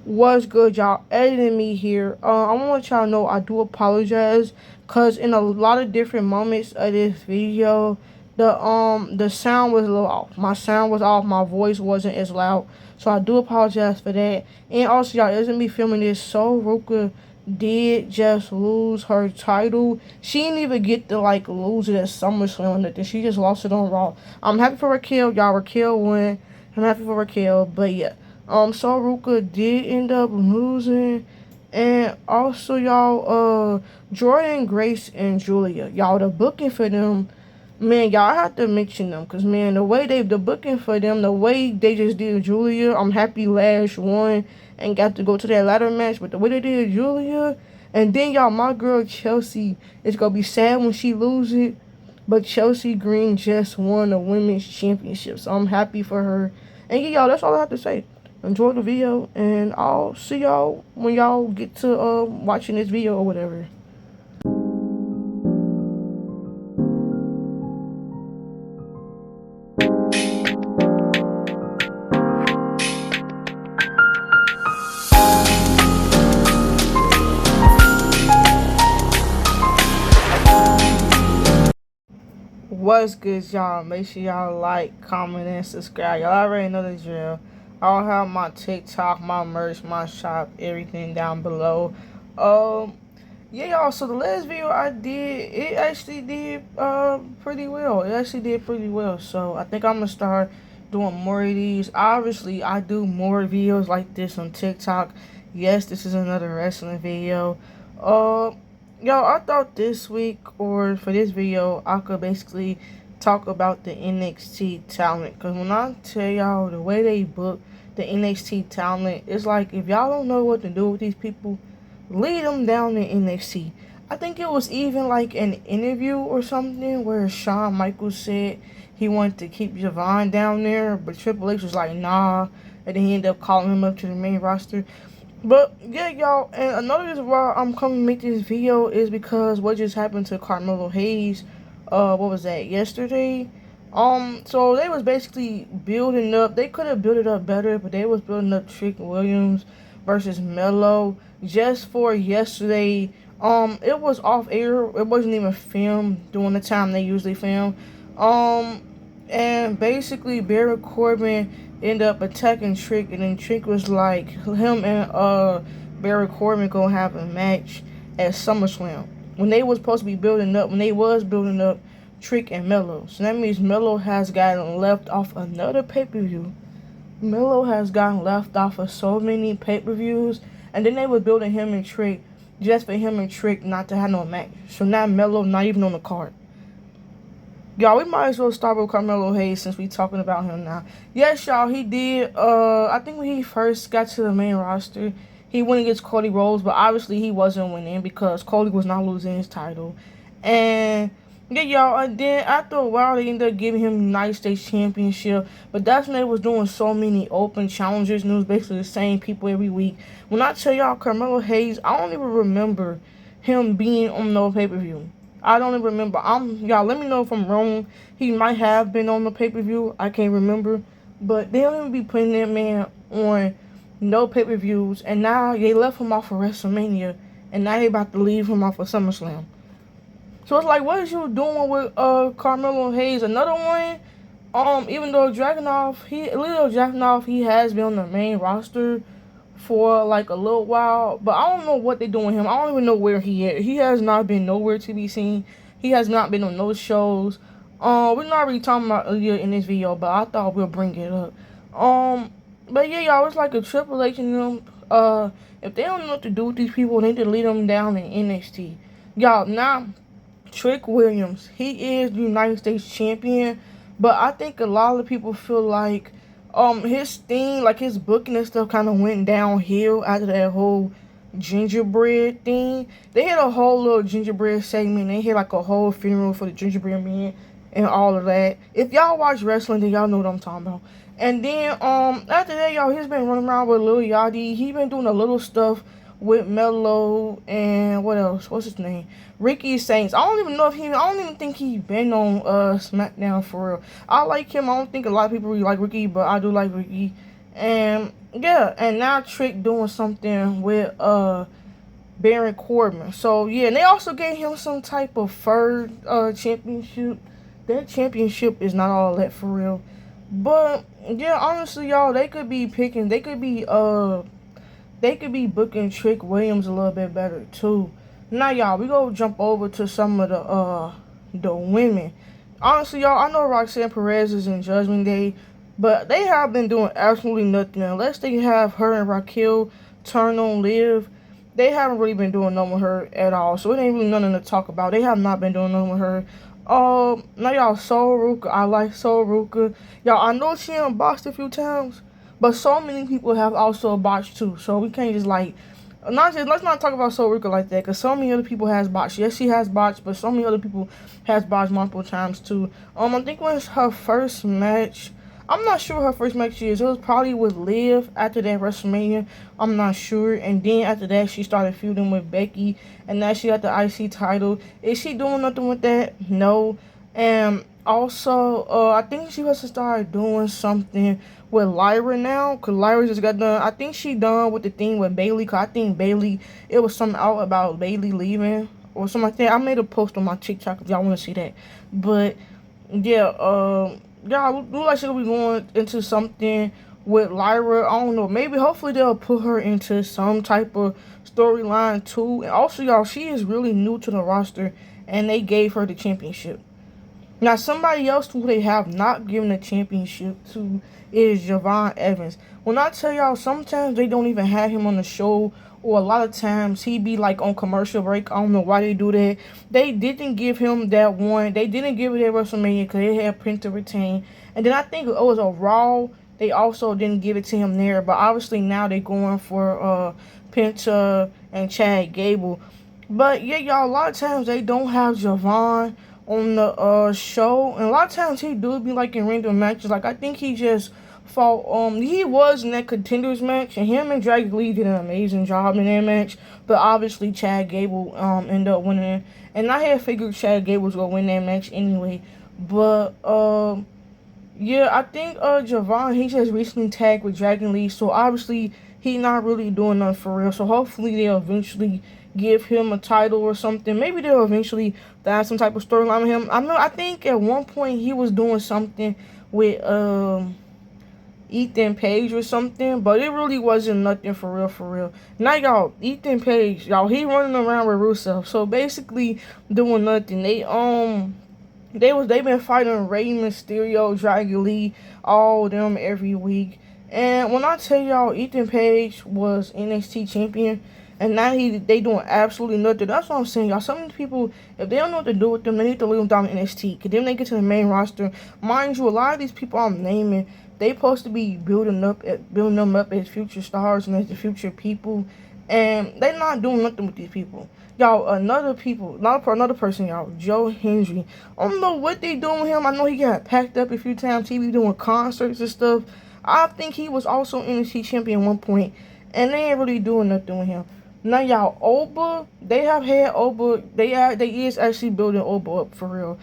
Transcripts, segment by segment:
What's good, y'all? Editing me here. I want to let y'all know I do apologize, cause in a lot of different moments of this video, the sound was a little off. My sound was off. My voice wasn't as loud, so I do apologize for that. And also, y'all, isn't me filming this. So Ruka did just lose her title. She didn't even get to like lose it at SummerSlam or nothing. She just lost it on Raw. I'm happy for Raquel, y'all. Raquel won. I'm happy for Raquel, but yeah. Saruka did end up losing. And also, y'all, Jordan, Grace, and Julia. Y'all, the booking for them, man, y'all have to mention them. Because, man, the booking for them, the way they just did Julia, I'm happy Lash won and got to go to that ladder match. But the way they did Julia, and then, y'all, my girl Chelsea, it's going to be sad when she loses it. But Chelsea Green just won the women's championship. So I'm happy for her. And yeah, y'all, that's all I have to say. Enjoy the video, and I'll see y'all when y'all get to watching this video or whatever. What's good, y'all? Make sure y'all like, comment, and subscribe. Y'all already know the drill. I'll have my TikTok, my merch, my shop, everything down below. Yeah, y'all. So the last video I did, it actually did pretty well. It actually did pretty well. So I think I'm gonna start doing more of these. Obviously, I do more videos like this on TikTok. Yes, this is another wrestling video. Y'all, I thought this week or for this video, I could basically talk about the NXT talent. Because when I tell y'all the way they book the NXT talent, it's like if y'all don't know what to do with these people, lead them down to NXT. I think it was even like an interview or something where Shawn Michaels said he wanted to keep Javon down there, but Triple H was like, nah. And then he ended up calling him up to the main roster. But yeah, y'all, and another reason why I'm coming to make this video is because what just happened to Carmelo Hayes. What was that, yesterday? So they was basically building up. They could have built it up better, but they was building up Trick Williams versus Melo just for yesterday. It was off air. It wasn't even filmed during the time they usually film. And basically Barry Corbin ended up attacking Trick, and then Trick was like, him and Barry Corbin gonna have a match at SummerSlam. When they was supposed to be building up Trick and Melo. So that means Melo has gotten left off another pay-per-view. Melo has gotten left off of so many pay-per-views, and then they were building him and Trick just for him and Trick not to have no match. So now Melo not even on the card. Y'all, we might as well start with Carmelo Hayes since we talking about him now. Yes, y'all, he did. I think when he first got to the main roster, he went against Cody Rhodes, but obviously he wasn't winning because Cody was not losing his title. And yeah, y'all, and then after a while, they ended up giving him the United States Championship. But that's when they was doing so many open challenges, and it was basically the same people every week. When I tell y'all Carmelo Hayes, I don't even remember him being on no pay-per-view. I don't even remember. Y'all, let me know if I'm wrong. He might have been on the pay-per-view. I can't remember. But they don't even be putting that man on no pay-per-views. And now they left him off of WrestleMania. And now they about to leave him off of SummerSlam. So it's like, what is you doing with Carmelo Hayes? Another one, even though Leo Dragunov, he has been on the main roster for like a little while, but I don't know what they're doing with him. I don't even know where he is. He has not been nowhere to be seen. He has not been on those shows. We're not really talking about earlier in this video, but I thought we'll bring it up. But yeah, y'all, it's like a Triple H and them. If they don't know what to do with these people, they need to lead them down in NXT. Y'all, now Trick Williams, he is the United States champion, but I think a lot of people feel like his thing, like his booking and stuff, kind of went downhill after that whole gingerbread thing. They had a whole little gingerbread segment. They had like a whole funeral for the gingerbread man and all of that. If y'all watch wrestling, then y'all know what I'm talking about. And then after that, y'all, he's been running around with Lil Yachty. He been doing a little stuff with Melo and what else? What's his name? Ricky Saints. I don't even think he been on SmackDown for real. I like him. I don't think a lot of people really like Ricky, but I do like Ricky. And yeah, and now Trick doing something with Baron Corbin. So yeah, and they also gave him some type of third championship. That championship is not all that for real. But yeah, honestly, y'all, they could be booking Trick Williams a little bit better too. Now, y'all, we go jump over to some of the women. Honestly, y'all, I know Roxanne Perez is in Judgment Day, but they have been doing absolutely nothing unless they have her and Raquel turn on Liv. They haven't really been doing nothing with her at all, so it ain't really nothing to talk about. They have not been doing nothing with her. Now y'all, Soul Ruka, I like Soul Ruka. Y'all, I know she unboxed a few times, but so many people have also botched too, so we can't just like, not just, let's not talk about Soul Ruka like that, because so many other people has botched. Yes, she has botched, but so many other people has botched multiple times too. I think it was her first match. I'm not sure her first match is. It was probably with Liv after that WrestleMania. I'm not sure. And then after that, she started feuding with Becky, and now she got the IC title. Is she doing nothing with that? No. And also, I think she was to start doing something with Lyra now, because Lyra just got done. I think she done with the thing with Bailey, because I think Bailey, it was something out about Bailey leaving or something like that. I made a post on my TikTok if y'all want to see that. But yeah, yeah, look like she'll be going into something with Lyra. I don't know. Maybe, hopefully, they'll put her into some type of storyline too. And also, y'all, she is really new to the roster, and they gave her the championship. Now, somebody else who they have not given a championship to is Javon Evans. When I tell y'all, sometimes they don't even have him on the show, or a lot of times he be like on commercial break. I don't know why they do that. They didn't give him that one. They didn't give it at WrestleMania because they had Penta retain. And then I think it was a Raw. They also didn't give it to him there. But obviously now they're going for Penta and Chad Gable. But yeah, y'all, a lot of times they don't have Javon on the show, and a lot of times he do be like in random matches. Like, I think he just fought he was in that Contenders match, and him and Dragon Lee did an amazing job in that match. But obviously Chad Gable ended up winning, and I had figured Chad Gable was gonna win that match anyway. But yeah, I think Javon, he just recently tagged with Dragon Lee, so obviously he not really doing nothing for real. So hopefully they'll eventually give him a title or something. Maybe they'll eventually have some type of storyline with him. I think at one point he was doing something with Ethan Page or something, but it really wasn't nothing for real, for real. Now, y'all, Ethan Page, y'all, he running around with Rusev, so basically doing nothing. They been fighting Rey Mysterio, Dragon Lee, all them every week. And when I tell y'all, Ethan Page was NXT champion, and now they doing absolutely nothing. That's what I'm saying, y'all. Some of these people, if they don't know what to do with them, they need to leave them down in NXT. Cause then they get to the main roster. Mind you, a lot of these people I'm naming, they supposed to be building them up as future stars and as the future people, and they not doing nothing with these people. Y'all, another person, y'all, Joe Hendry. I don't know what they doing with him. I know he got packed up a few times. He be doing concerts and stuff. I think he was also NXT champion at one point, and they ain't really doing nothing with him. Now, y'all, Oba, they have had Oba. They is actually building Oba up for real.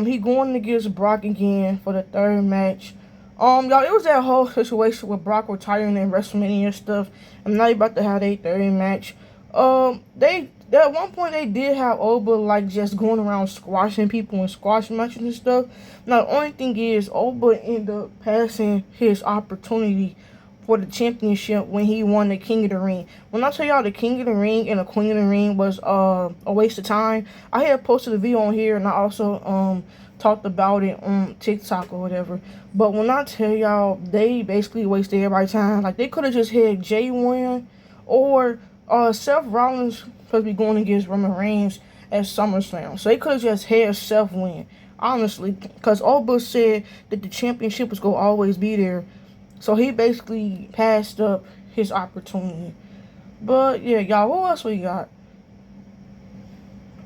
He going against Brock again for the third match. Y'all, it was that whole situation with Brock retiring and WrestleMania stuff, and now they about to have their third match. They at one point they did have Oba like just going around squashing people in squash matches and stuff. Now, the only thing is Oba ended up passing his opportunity for the championship when he won the King of the Ring. When I tell y'all the King of the Ring and the Queen of the Ring was a waste of time, I had posted a video on here, and I also talked about it on TikTok or whatever. But when I tell y'all, they basically wasted everybody's time. Like, they could have just had Jay win, or Seth Rollins supposed to be going against Roman Reigns at SummerSlam. So they could have just had Seth win, honestly, because Oba said that the championship was going to always be there. So he basically passed up his opportunity. But yeah, y'all, what else we got?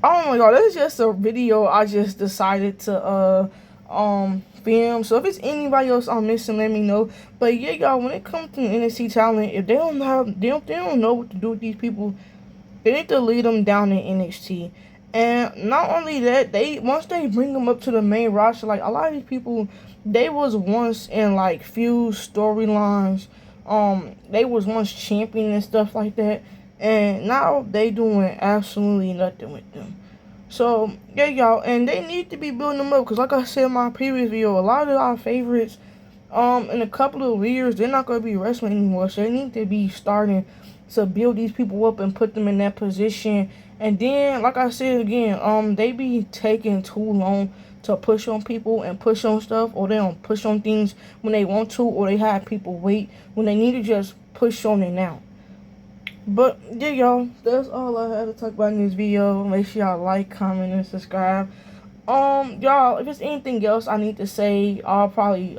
I don't know, y'all. This is just a video I just decided to film. So if it's anybody else I'm missing, let me know. But yeah, y'all, when it comes to NXT Talent, if they don't know what to do with these people, they need to lead them down in NXT. And not only that, once they bring them up to the main roster, like, a lot of these people, they was once in like few storylines They was once champion and stuff like that, and now they doing absolutely nothing with them. So yeah, y'all, and they need to be building them up because, like I said in my previous video, a lot of our favorites, in a couple of years, they're not gonna be wrestling anymore. So they need to be starting to build these people up and put them in that position. And then, like I said again, they be taking too long to push on people and push on stuff, or they don't push on things when they want to, or they have people wait when they need to just push on it now. But yeah, y'all, that's all I had to talk about in this video. Make sure y'all like, comment, and subscribe. Y'all, if there's anything else I need to say, I'll probably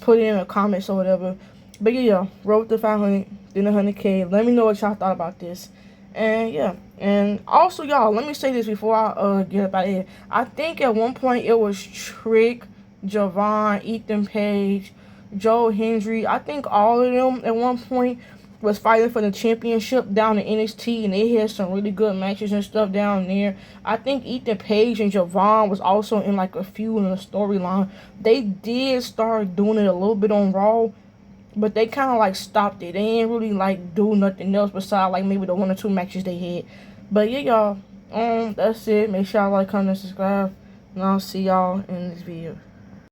put it in the comments or whatever. But yeah, y'all, wrote the 500, then 100K. Let me know what y'all thought about this. And yeah, and also y'all, let me say this before I get up out of here. I think at one point it was Trick, Javon, Ethan Page, Joe Hendry. I think all of them at one point was fighting for the championship down in NXT, and they had some really good matches and stuff down there. I think Ethan Page and Javon was also in like a few in the storyline. They did start doing it a little bit on Raw, but they kind of like stopped it. They ain't really like do nothing else besides like maybe the 1 or 2 matches they had. But yeah, y'all, that's it. Make sure y'all like, comment, and subscribe, and I'll see y'all in this video.